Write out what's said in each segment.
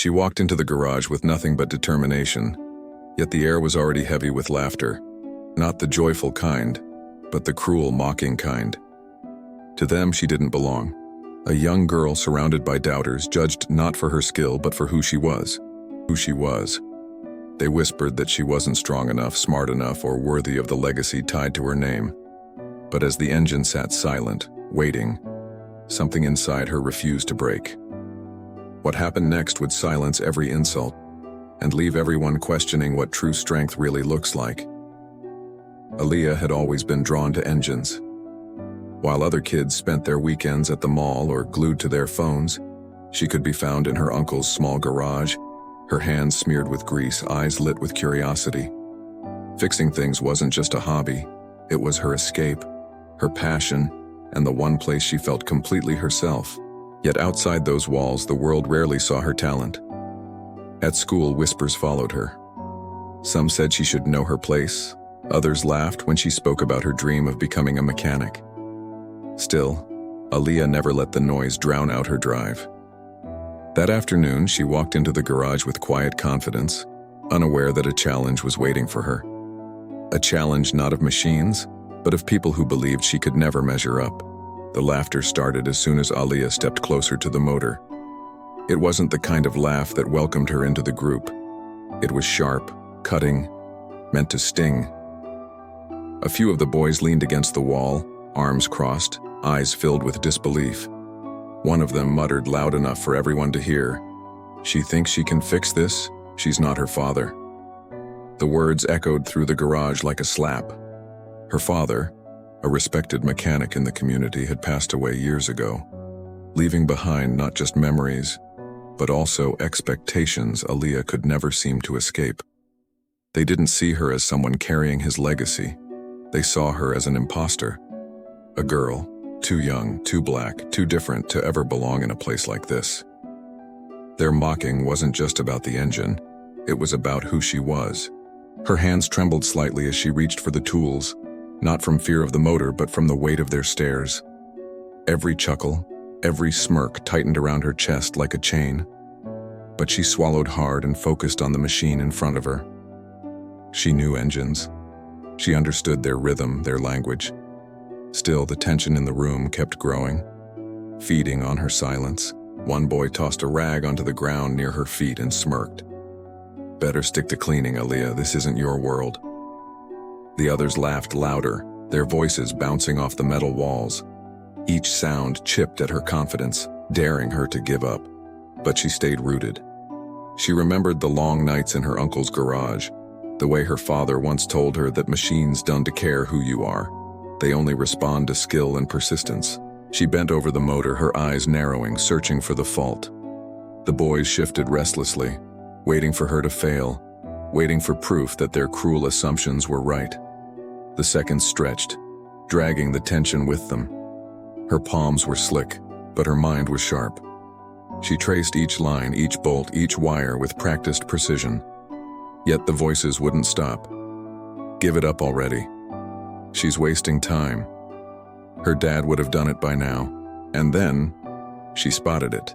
She walked into the garage with nothing but determination, yet the air was already heavy with laughter. Not the joyful kind, but the cruel, mocking kind. To them, she didn't belong. A young girl surrounded by doubters, judged not for her skill but for who she was. Who she was. They whispered that she wasn't strong enough, smart enough, or worthy of the legacy tied to her name. But as the engine sat silent, waiting, something inside her refused to break. What happened next would silence every insult and leave everyone questioning what true strength really looks like. Aaliyah had always been drawn to engines. While other kids spent their weekends at the mall or glued to their phones, she could be found in her uncle's small garage, her hands smeared with grease, eyes lit with curiosity. Fixing things wasn't just a hobby, it was her escape, her passion, and the one place she felt completely herself. Yet outside those walls, the world rarely saw her talent. At school, whispers followed her. Some said she should know her place. Others laughed when she spoke about her dream of becoming a mechanic. Still, Aaliyah never let the noise drown out her drive. That afternoon, she walked into the garage with quiet confidence, unaware that a challenge was waiting for her. A challenge not of machines, but of people who believed she could never measure up. The laughter started as soon as Aaliyah stepped closer to the motor. It wasn't the kind of laugh that welcomed her into the group. It was sharp, cutting, meant to sting. A few of the boys leaned against the wall, arms crossed, eyes filled with disbelief. One of them muttered loud enough for everyone to hear, "She thinks she can fix this? She's not her father." The words echoed through the garage like a slap. Her father, a respected mechanic in the community, had passed away years ago, leaving behind not just memories, but also expectations Aaliyah could never seem to escape. They didn't see her as someone carrying his legacy. They saw her as an imposter. A girl, too young, too black, too different to ever belong in a place like this. Their mocking wasn't just about the engine, it was about who she was. Her hands trembled slightly as she reached for the tools, not from fear of the motor, but from the weight of their stares. Every chuckle, every smirk tightened around her chest like a chain. But she swallowed hard and focused on the machine in front of her. She knew engines. She understood their rhythm, their language. Still, the tension in the room kept growing, feeding on her silence. One boy tossed a rag onto the ground near her feet and smirked. "Better stick to cleaning, Aaliyah. This isn't your world." The others laughed louder, their voices bouncing off the metal walls. Each sound chipped at her confidence, daring her to give up. But she stayed rooted. She remembered the long nights in her uncle's garage, the way her father once told her that machines don't care who you are. They only respond to skill and persistence. She bent over the motor, her eyes narrowing, searching for the fault. The boys shifted restlessly, waiting for her to fail, waiting for proof that their cruel assumptions were right. The seconds stretched, dragging the tension with them. Her palms were slick, but her mind was sharp. She traced each line, each bolt, each wire with practiced precision. Yet the voices wouldn't stop. "Give it up already. She's wasting time. Her dad would have done it by now." And then, she spotted it.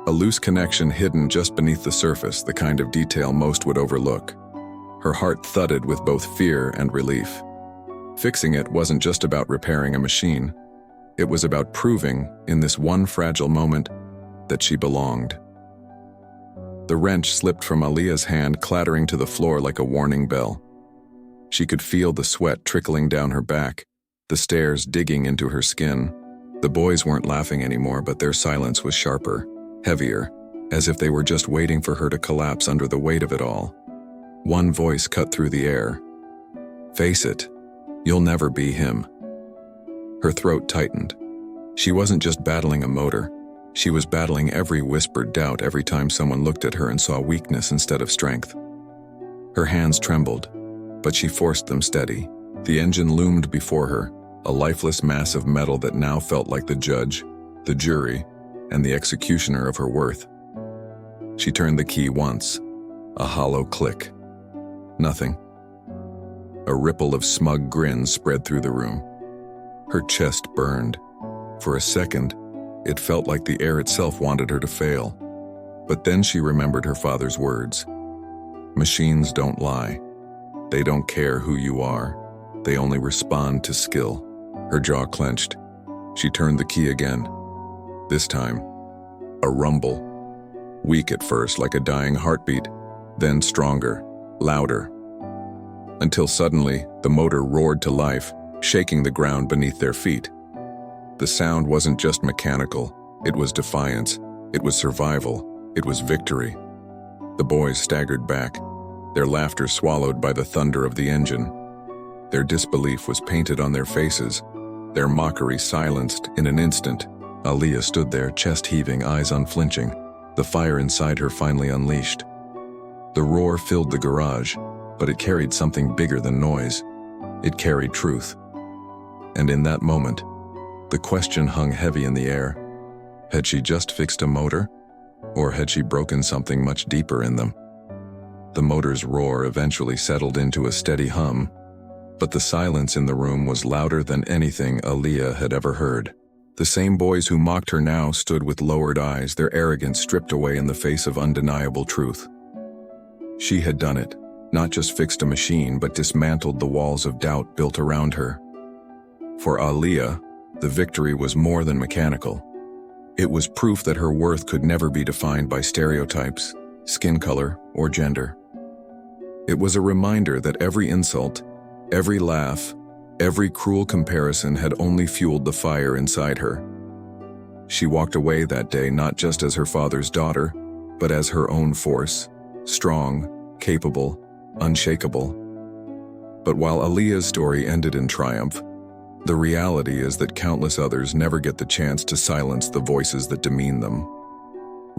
A loose connection hidden just beneath the surface, the kind of detail most would overlook. Her heart thudded with both fear and relief. Fixing it wasn't just about repairing a machine. It was about proving, in this one fragile moment, that she belonged. The wrench slipped from Aaliyah's hand, clattering to the floor like a warning bell. She could feel the sweat trickling down her back, the stares digging into her skin. The boys weren't laughing anymore, but their silence was sharper, heavier, as if they were just waiting for her to collapse under the weight of it all. One voice cut through the air. "Face it, you'll never be him." Her throat tightened. She wasn't just battling a motor. She was battling every whispered doubt every time someone looked at her and saw weakness instead of strength. Her hands trembled, but she forced them steady. The engine loomed before her, a lifeless mass of metal that now felt like the judge, the jury, and the executioner of her worth. She turned the key once, a hollow click. Nothing. A ripple of smug grins spread through the room. Her chest burned. For a second, it felt like the air itself wanted her to fail. But then she remembered her father's words. Machines don't lie. They don't care who you are. They only respond to skill. Her jaw clenched. She turned the key again. This time, a rumble. Weak at first, like a dying heartbeat, then stronger, louder. Until suddenly, the motor roared to life, shaking the ground beneath their feet. The sound wasn't just mechanical. It was defiance. It was survival. It was victory. The boys staggered back, their laughter swallowed by the thunder of the engine. Their disbelief was painted on their faces, their mockery silenced in an instant. Aaliyah stood there, chest heaving, eyes unflinching, the fire inside her finally unleashed. The roar filled the garage, but it carried something bigger than noise. It carried truth. And in that moment, the question hung heavy in the air. Had she just fixed a motor? Or had she broken something much deeper in them? The motor's roar eventually settled into a steady hum, but the silence in the room was louder than anything Aaliyah had ever heard. The same boys who mocked her now stood with lowered eyes, their arrogance stripped away in the face of undeniable truth. She had done it, not just fixed a machine, but dismantled the walls of doubt built around her. For Aaliyah, the victory was more than mechanical. It was proof that her worth could never be defined by stereotypes, skin color, or gender. It was a reminder that every insult, every laugh, every cruel comparison had only fueled the fire inside her. She walked away that day not just as her father's daughter, but as her own force, strong, capable, unshakable. But while Aaliyah's story ended in triumph, the reality is that countless others never get the chance to silence the voices that demean them.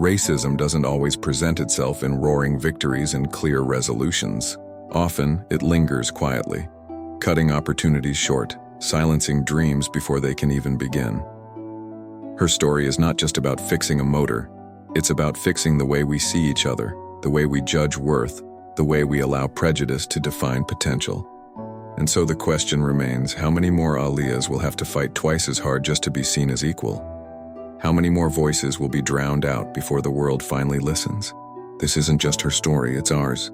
Racism doesn't always present itself in roaring victories and clear resolutions. Often, it lingers quietly, cutting opportunities short, silencing dreams before they can even begin. Her story is not just about fixing a motor. It's about fixing the way we see each other, the way we judge worth, the way we allow prejudice to define potential. And so the question remains, how many more Aaliyahs will have to fight twice as hard just to be seen as equal? How many more voices will be drowned out before the world finally listens? This isn't just her story, it's ours.